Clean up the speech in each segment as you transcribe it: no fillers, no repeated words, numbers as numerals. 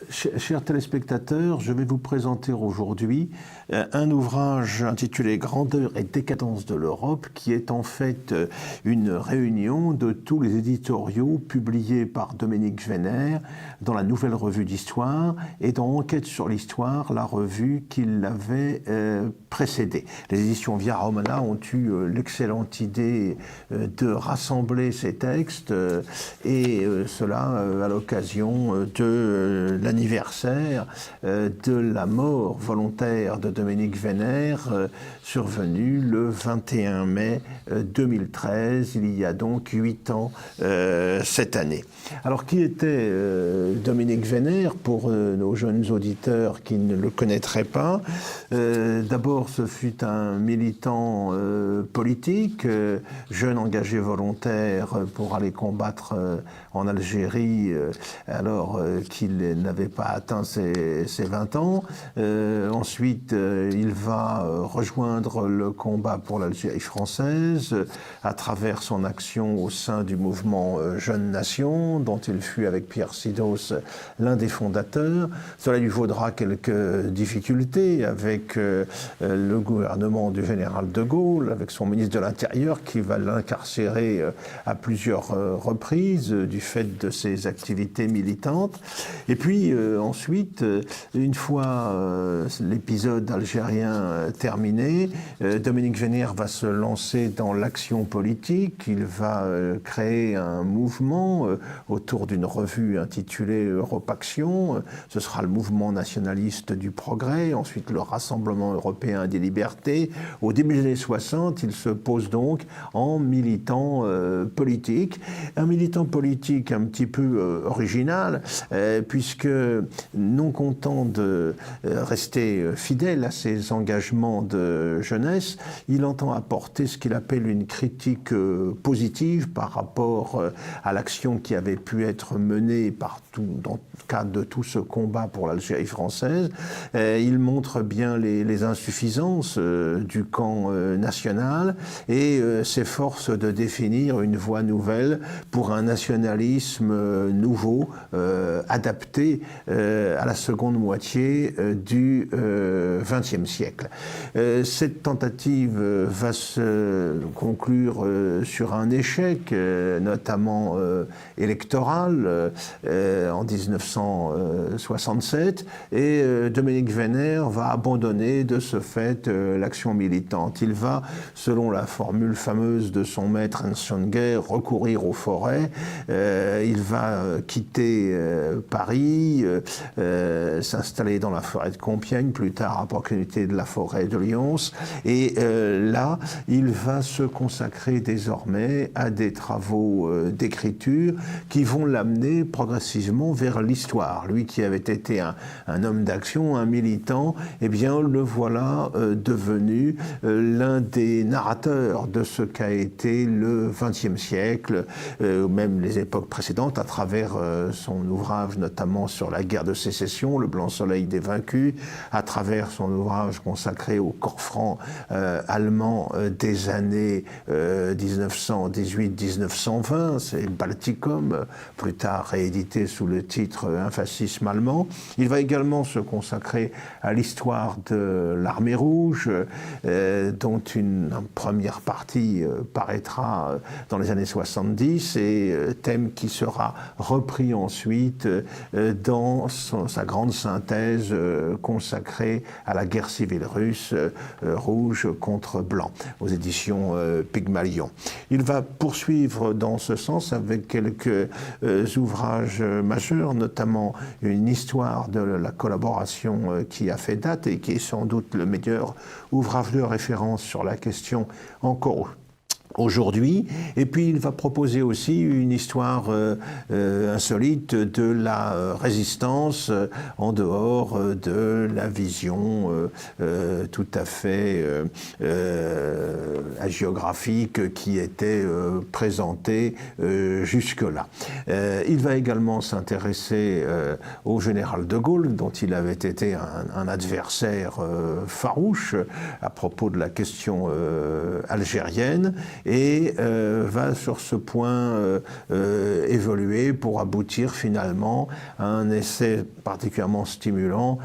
Chers téléspectateurs, je vais vous présenter aujourd'hui un ouvrage intitulé Grandeur et décadence de l'Europe, qui est en fait une réunion de tous les éditoriaux publiés par Dominique Vénère dans la Nouvelle Revue d'Histoire et dans Enquête sur l'Histoire, la revue qui l'avait précédée. Les éditions Via Romana ont eu l'excellente idée de rassembler ces textes et cela à l'occasion de l'anniversaire de la mort volontaire de Dominique Vénère, survenue le 21 mai 2013, il y a donc 8 ans cette année. Alors, qui était Dominique Vénère pour nos jeunes auditeurs qui ne le connaîtraient pas? D'abord, ce fut un militant politique, jeune engagé volontaire pour aller combattre en Algérie alors qu'il n'avait pas atteint ses 20 ans. Ensuite, il va rejoindre le combat pour l'Algérie française à travers son action au sein du mouvement Jeunes Nations, dont il fut avec Pierre Sidos l'un des fondateurs. Cela lui vaudra quelques difficultés avec le gouvernement du général de Gaulle, avec son ministre de l'Intérieur qui va l'incarcérer à plusieurs reprises du fait de ses activités militantes. Et puis ensuite, une fois l'épisode algérien terminé, Dominique Vénère va se lancer dans l'action politique. Il va créer un mouvement autour d'une revue intitulée Europe-Action. Ce sera le mouvement nationaliste du progrès, ensuite le Rassemblement européen des libertés. Au début des années 60, il se pose donc en militant politique. Un militant politique un petit peu original, puisque non content de rester fidèle à ses engagements de jeunesse, il entend apporter ce qu'il appelle une critique positive par rapport à l'action qui avait pu être menée dans le cadre de tout ce combat pour l'Algérie française. Il montre bien les insuffisances du camp national et s'efforce de définir une voie nouvelle pour un nationalisme nouveau, adapté à la seconde moitié du XXe siècle. Cette tentative va se conclure sur un échec, notamment électoral, en 1967, et Dominique Vénère va abandonner de ce fait l'action militante. Il va, selon la formule fameuse de son maître Henschenguer, recourir aux forêts. Il va quitter Paris, s'installer dans la forêt de Compiègne, plus tard à proximité de la forêt de Lyons, et là, il va se consacrer désormais à des travaux d'écriture qui vont l'amener progressivement vers l'histoire. Lui qui avait été un homme d'action, un militant, eh bien le voilà devenu l'un des narrateurs de ce qu'a été le XXe siècle, même les époques précédentes, à travers son ouvrage notamment sur la guerre de sécession, Le Blanc Soleil des vaincus, à travers son ouvrage consacré au corps franc allemand des années 1918-1920, c'est Balticum, plus tard réédité sous le titre Un fascisme allemand. Il va également se consacrer à l'histoire de l'armée rouge, dont une première partie paraîtra dans les années 70, et thème qui sera repris ensuite dans sa grande synthèse consacrée à la guerre civile russe, rouge contre blanc, aux éditions Pygmalion. Il va poursuivre dans ce sens avec quelques ouvrages majeurs, notamment une histoire de la collaboration qui a fait date et qui est sans doute le meilleur ouvrage de référence sur la question encore aujourd'hui. Et puis il va proposer aussi une histoire insolite de la résistance en dehors de la vision tout à fait hagiographique qui était présentée jusque-là. Il va également s'intéresser au général de Gaulle, dont il avait été un adversaire farouche à propos de la question algérienne. et va sur ce point évoluer pour aboutir finalement à un essai particulièrement stimulant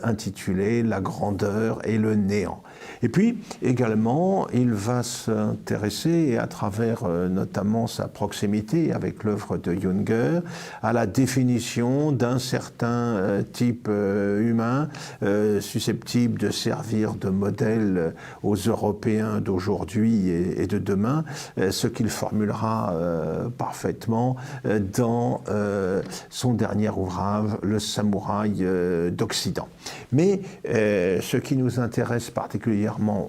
intitulé « La grandeur et le néant ». Et puis également, il va s'intéresser, à travers notamment sa proximité avec l'œuvre de Junger, à la définition d'un certain type humain susceptible de servir de modèle aux Européens d'aujourd'hui et de demain, ce qu'il formulera parfaitement dans son dernier ouvrage, Le samouraï d'Occident. Mais ce qui nous intéresse particulièrement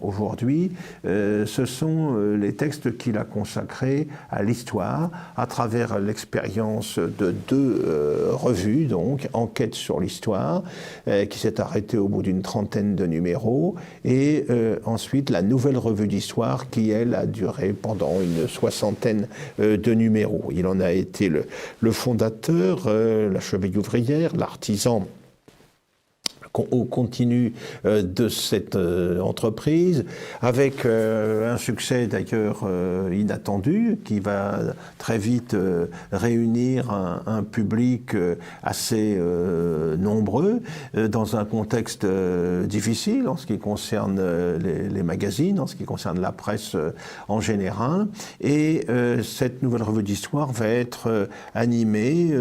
aujourd'hui, ce sont les textes qu'il a consacrés à l'histoire à travers l'expérience de deux revues, donc Enquête sur l'histoire, qui s'est arrêtée au bout d'une trentaine de numéros, et ensuite la Nouvelle Revue d'Histoire qui, elle, a duré pendant une soixantaine de numéros. Il en a été le fondateur, la cheville ouvrière, l'artisan au continu de cette entreprise, avec un succès d'ailleurs inattendu, qui va très vite réunir un public assez nombreux, dans un contexte difficile en ce qui concerne les magazines, en ce qui concerne la presse en général. Et cette Nouvelle Revue d'Histoire va être animée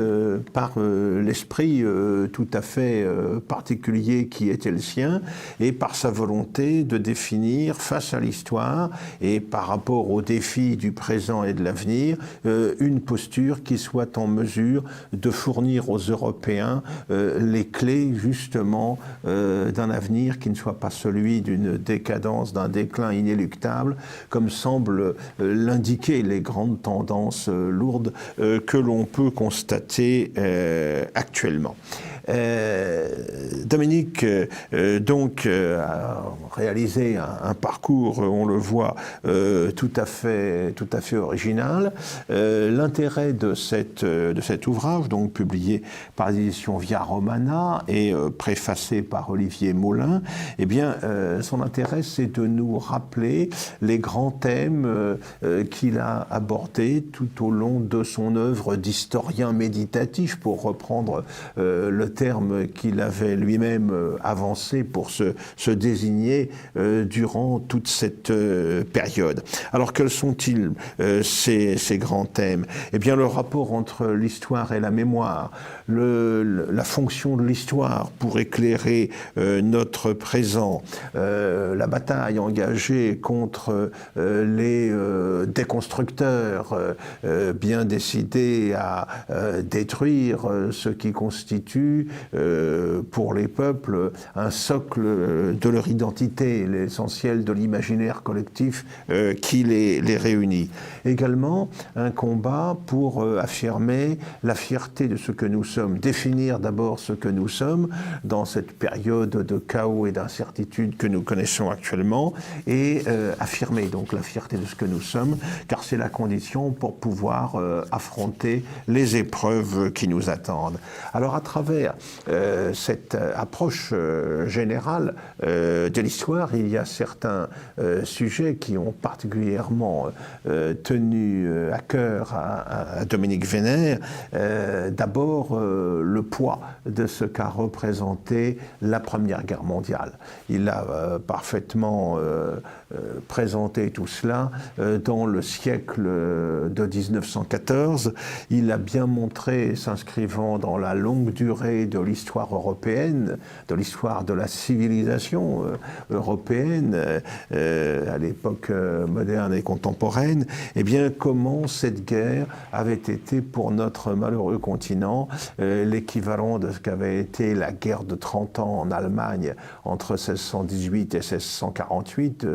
par l'esprit tout à fait particulier qui était le sien, et par sa volonté de définir face à l'histoire et par rapport aux défis du présent et de l'avenir, une posture qui soit en mesure de fournir aux Européens les clés justement d'un avenir qui ne soit pas celui d'une décadence, d'un déclin inéluctable, comme semblent l'indiquer les grandes tendances lourdes que l'on peut constater actuellement. Dominique donc a réalisé un parcours, on le voit, tout à fait original. L'intérêt de cet ouvrage, donc publié par l'édition Via Romana et préfacé par Olivier Molin, eh bien, son intérêt, c'est de nous rappeler les grands thèmes qu'il a abordés tout au long de son œuvre d'historien méditatif, pour reprendre le terme qu'il avait lui-même avancé pour se désigner durant toute cette période. Alors quels sont-ils ces grands thèmes? Eh bien, le rapport entre l'histoire et la mémoire, la fonction de l'histoire pour éclairer notre présent, la bataille engagée contre les déconstructeurs bien décidés à détruire ce qui constitue pour les peuples un socle de leur identité, l'essentiel de l'imaginaire collectif qui les réunit. Également, un combat pour affirmer la fierté de ce que nous sommes, définir d'abord ce que nous sommes dans cette période de chaos et d'incertitude que nous connaissons actuellement, et affirmer donc la fierté de ce que nous sommes, car c'est la condition pour pouvoir affronter les épreuves qui nous attendent. Alors à travers cette approche générale de l'histoire, il y a certains sujets qui ont particulièrement tenu à cœur à Dominique Vénère. D'abord, le poids de ce qu'a représenté la Première Guerre mondiale. Il a parfaitement présenté tout cela dans le siècle de 1914. Il a bien montré, s'inscrivant dans la longue durée de l'histoire européenne, de l'histoire de la civilisation européenne à l'époque moderne et contemporaine, eh bien comment cette guerre avait été pour notre malheureux continent l'équivalent de ce qu'avait été la guerre de 30 ans en Allemagne entre 1618 et 1648,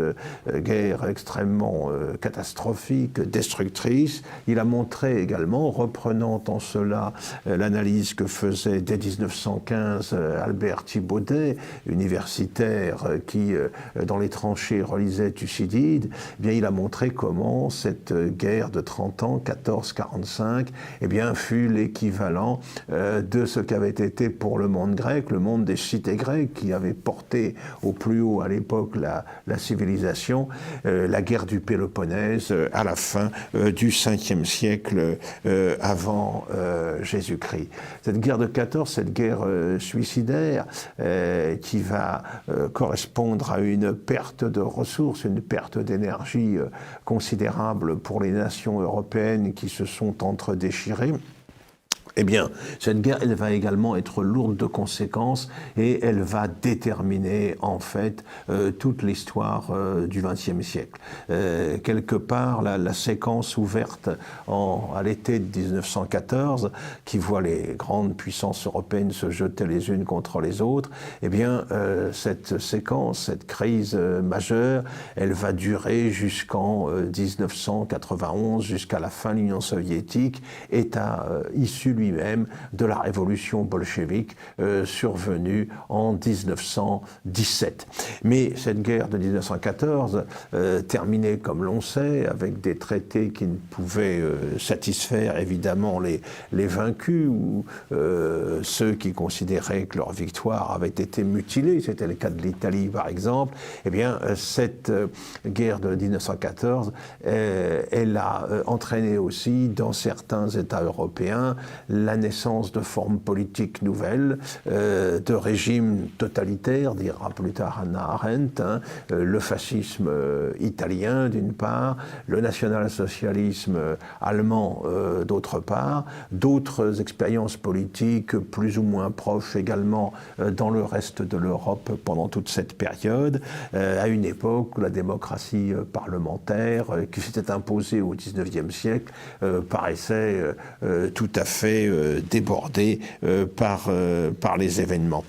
guerre extrêmement catastrophique, destructrice. Il a montré également, reprenant en cela l'analyse que faisait dès 1915, Albert Thibaudet, universitaire qui, dans les tranchées, relisait Thucydide, eh bien, il a montré comment cette guerre de 30 ans, 14-45, eh bien, fut l'équivalent de ce qu'avait été pour le monde grec, le monde des cités grecques, qui avait porté au plus haut à l'époque la civilisation, la guerre du Péloponnèse à la fin du 5e siècle avant Jésus-Christ. Cette guerre de 14, cette guerre suicidaire qui va correspondre à une perte de ressources, une perte d'énergie considérable pour les nations européennes qui se sont entre-déchirées. Eh bien, cette guerre, elle va également être lourde de conséquences et elle va déterminer, en fait, toute l'histoire du XXe siècle. Quelque part, la séquence ouverte à l'été de 1914, qui voit les grandes puissances européennes se jeter les unes contre les autres, eh bien, cette séquence, cette crise majeure, elle va durer jusqu'en 1991, jusqu'à la fin de l'Union soviétique, État issu lui-même de la révolution bolchevique survenue en 1917. Mais cette guerre de 1914, terminée comme l'on sait, avec des traités qui ne pouvaient satisfaire évidemment les vaincus ou ceux qui considéraient que leur victoire avait été mutilée, c'était le cas de l'Italie par exemple, eh bien cette guerre de 1914, elle a entraîné aussi dans certains États européens la naissance de formes politiques nouvelles, de régimes totalitaires, dira plus tard Hannah Arendt, le fascisme italien d'une part, le national-socialisme allemand d'autre part, d'autres expériences politiques plus ou moins proches également dans le reste de l'Europe pendant toute cette période, à une époque où la démocratie parlementaire qui s'était imposée au XIXe siècle paraissait tout à fait débordée par les événements.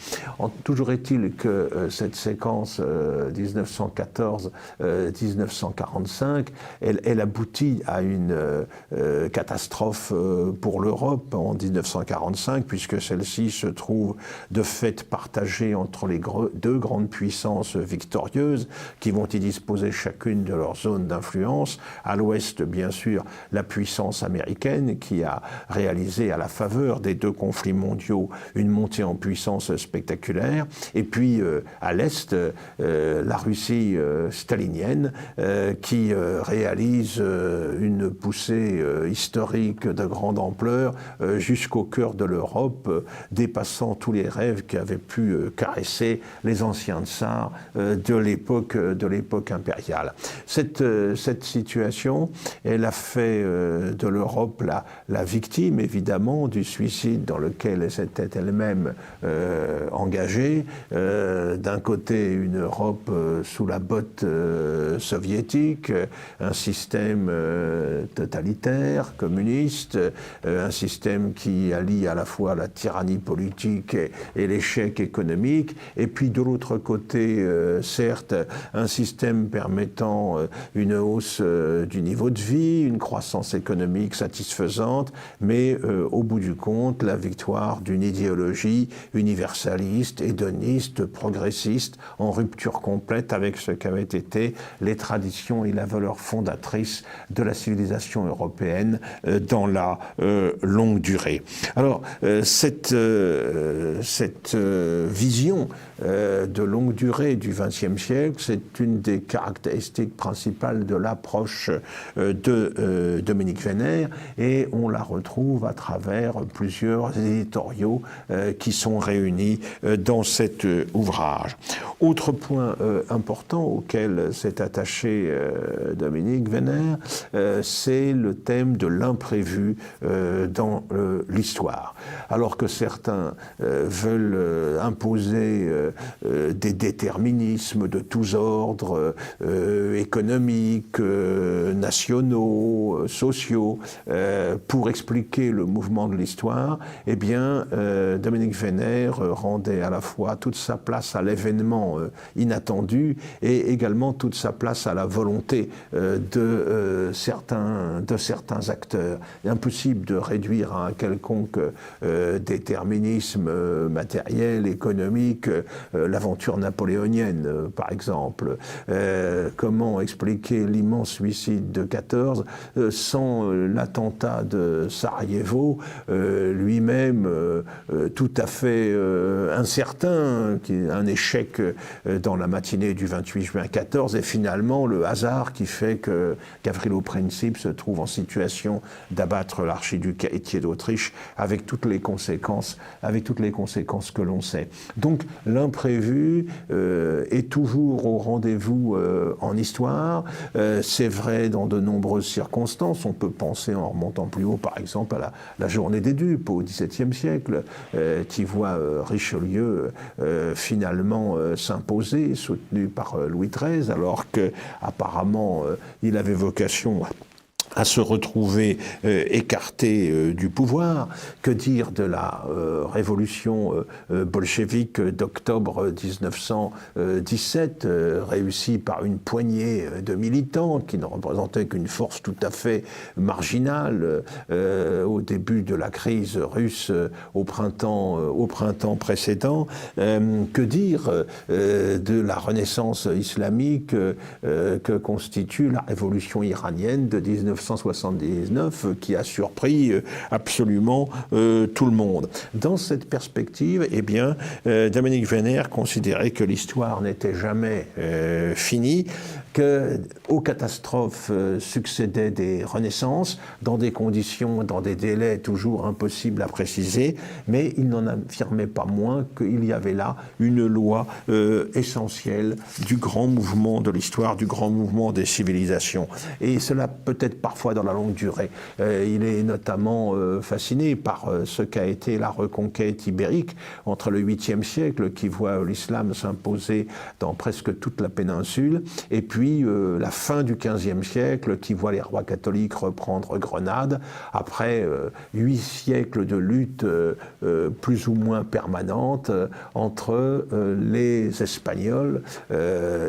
Toujours est-il que cette séquence 1914-1945, elle aboutit à une catastrophe pour l'Europe en 1945, puisque celle-ci se trouve de fait partagée entre les deux grandes puissances victorieuses qui vont y disposer chacune de leur zone d'influence. À l'ouest, bien sûr, la puissance américaine qui a réalisé à la faveur des deux conflits mondiaux une montée en puissance spectaculaire. Et puis à l'est, la Russie stalinienne qui réalise une poussée historique de grande ampleur jusqu'au cœur de l'Europe, dépassant tous les rêves qui avaient pu caresser les anciens tsars de l'époque impériale. Cette situation, elle a fait de l'Europe la victime, évidemment, du suicide dans lequel elle s'était elle-même engagée. D'un côté, une Europe sous la botte soviétique, un système totalitaire, communiste, un système qui allie à la fois la tyrannie politique et l'échec économique, et puis de l'autre côté, certes, un système permettant une hausse du niveau de vie, une croissance économique satisfaisante, mais au bout du compte, la victoire d'une idéologie universaliste, hédoniste, progressiste, en rupture complète avec ce qu'avaient été les traditions et la valeur fondatrice de la civilisation européenne dans la longue durée. Alors, cette vision de longue durée du XXe siècle, c'est une des caractéristiques principales de l'approche de Dominique Wenner, et on la retrouve à travers plusieurs éditoriaux qui sont réunis dans cet ouvrage. Autre point important auquel s'est attaché Dominique Wenner, c'est le thème de l'imprévu dans l'histoire. Alors que certains veulent imposer des déterminismes de tous ordres, économiques, nationaux, sociaux, pour expliquer le mouvement mouvements de l'histoire, eh bien, Dominique Venner rendait à la fois toute sa place à l'événement inattendu et également toute sa place à la volonté de certains acteurs. Il est impossible de réduire à un quelconque déterminisme matériel, économique, l'aventure napoléonienne, par exemple. Comment expliquer l'immense suicide de 14 sans l'attentat de Sarajevo, lui-même tout à fait incertain, un échec dans la matinée du 28 juin 14, et finalement le hasard qui fait que Gavrilo Princip se trouve en situation d'abattre l'archiduc héritier d'Autriche avec toutes les conséquences que l'on sait. Donc l'imprévu est toujours au rendez-vous en histoire. C'est vrai dans de nombreuses circonstances. On peut penser en remontant plus haut, par exemple, à la journée des dupes au XVIIe siècle, qui voit Richelieu finalement s'imposer, soutenu par Louis XIII, alors qu'apparemment il avait vocation à se retrouver écarté du pouvoir. Que dire de la révolution bolchevique d'octobre 1917, réussie par une poignée de militants qui ne représentaient qu'une force tout à fait marginale au début de la crise russe au printemps précédent. Que dire de la renaissance islamique que constitue la révolution iranienne de 1979 qui a surpris absolument tout le monde. Dans cette perspective, eh bien, Dominique Venner considérait que l'histoire n'était jamais finie, qu'aux catastrophes succédaient des renaissances, dans des conditions, dans des délais toujours impossibles à préciser, mais il n'en affirmait pas moins qu'il y avait là une loi essentielle du grand mouvement de l'histoire, du grand mouvement des civilisations. Et cela peut-être parfois dans la longue durée. Il est notamment fasciné par ce qu'a été la reconquête ibérique entre le 8e siècle, qui voit l'islam s'imposer dans presque toute la péninsule, et puis la fin du 15e siècle, qui voit les rois catholiques reprendre Grenade, après 8 siècles de lutte plus ou moins permanente entre les Espagnols,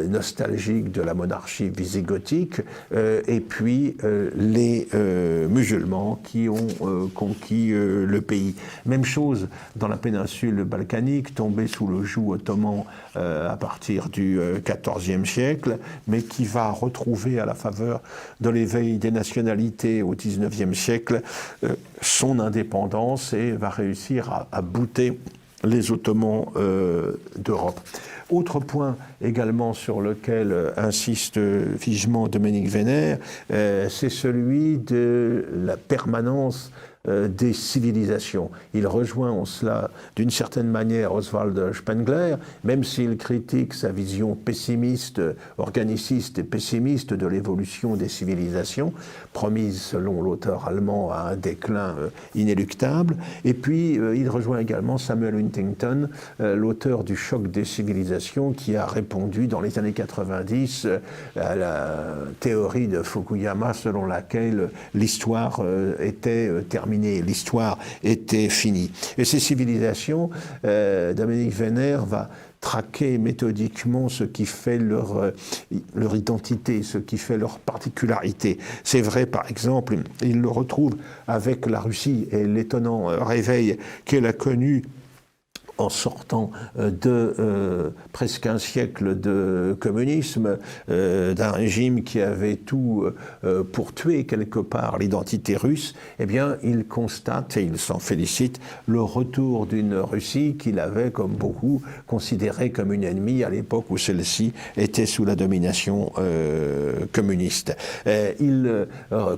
nostalgiques de la monarchie wisigothique, et puis les musulmans qui ont conquis le pays. Même chose dans la péninsule balkanique, tombée sous le joug ottoman à partir du XIVe siècle, mais qui va retrouver à la faveur de l'éveil des nationalités au XIXe siècle son indépendance et va réussir à bouter les Ottomans d'Europe. Autre point également sur lequel insiste vivement Dominique Venner, c'est celui de la permanence des civilisations. Il rejoint en cela d'une certaine manière Oswald Spengler, même s'il critique sa vision pessimiste, organiciste et pessimiste de l'évolution des civilisations, promise selon l'auteur allemand à un déclin inéluctable. Et puis il rejoint également Samuel Huntington, l'auteur du choc des civilisations, qui a répondu dans les années 90 à la théorie de Fukuyama selon laquelle l'histoire était terminée. L'histoire était finie. Et ces civilisations, Dominique Venner va traquer méthodiquement ce qui fait leur identité, ce qui fait leur particularité. C'est vrai, par exemple, il le retrouve avec la Russie et l'étonnant réveil qu'elle a connu en sortant de presque un siècle de communisme, d'un régime qui avait tout pour tuer quelque part l'identité russe, eh bien, il constate, et il s'en félicite, le retour d'une Russie qu'il avait, comme beaucoup, considérée comme une ennemie à l'époque où celle-ci était sous la domination communiste. Il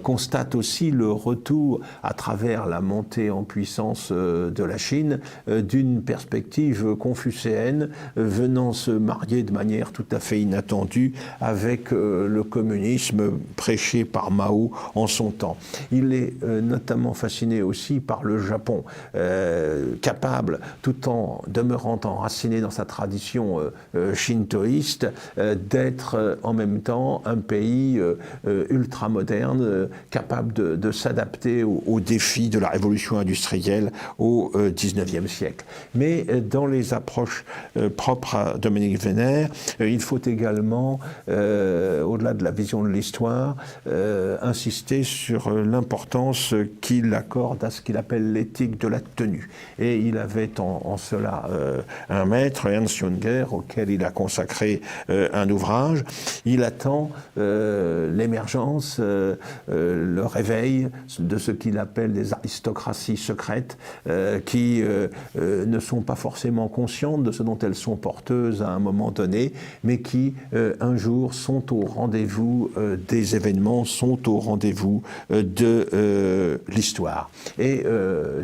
constate aussi le retour, à travers la montée en puissance de la Chine, d'une perspective perspectives confucéennes venant se marier de manière tout à fait inattendue avec le communisme prêché par Mao en son temps. Il est notamment fasciné aussi par le Japon, capable, tout en demeurant enraciné dans sa tradition shintoïste, d'être en même temps un pays ultramoderne, capable de s'adapter aux défis de la révolution industrielle au XIXe siècle. Mais dans les approches propres à Dominique Vénère, il faut également, au-delà de la vision de l'histoire, insister sur l'importance qu'il accorde à ce qu'il appelle l'éthique de la tenue. Et il avait en cela un maître, Ernst Junger, auquel il a consacré un ouvrage. Il attend l'émergence, le réveil de ce qu'il appelle des aristocraties secrètes qui ne sont pas forcément conscientes de ce dont elles sont porteuses à un moment donné, mais qui un jour sont au rendez-vous des événements, sont au rendez-vous de l'histoire. Et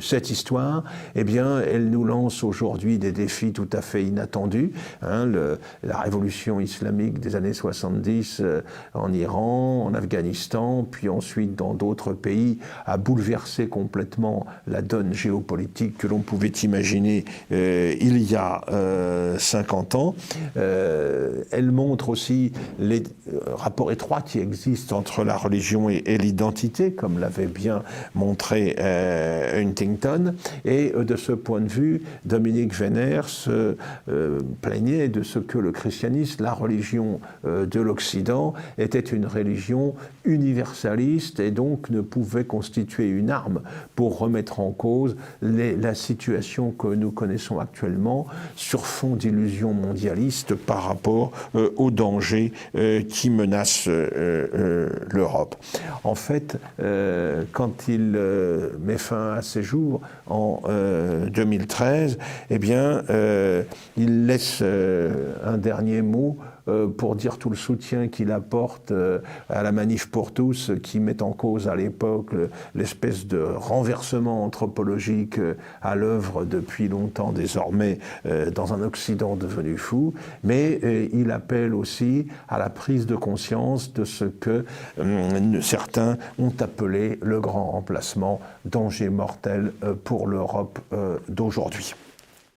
cette histoire, eh bien, elle nous lance aujourd'hui des défis tout à fait inattendus. Hein, la révolution islamique des années 70 en Iran, en Afghanistan, puis ensuite dans d'autres pays, a bouleversé complètement la donne géopolitique que l'on pouvait imaginer il y a 50 ans. Elle montre aussi les rapports étroits qui existent entre la religion et l'identité, comme l'avait bien montré Huntington. Et de ce point de vue, Dominique Vénère se plaignait de ce que le christianisme, la religion de l'Occident, était une religion universaliste et donc ne pouvait constituer une arme pour remettre en cause la situation que nous connaissons actuellement sur fond d'illusions mondialistes par rapport aux dangers qui menacent l'Europe. En fait, quand il met fin à ses jours en 2013, eh bien, il laisse un dernier mot pour dire tout le soutien qu'il apporte à la Manif pour tous, qui met en cause à l'époque l'espèce de renversement anthropologique à l'œuvre depuis longtemps désormais dans un Occident devenu fou, mais il appelle aussi à la prise de conscience de ce que certains ont appelé le grand remplacement, danger mortel pour l'Europe d'aujourd'hui.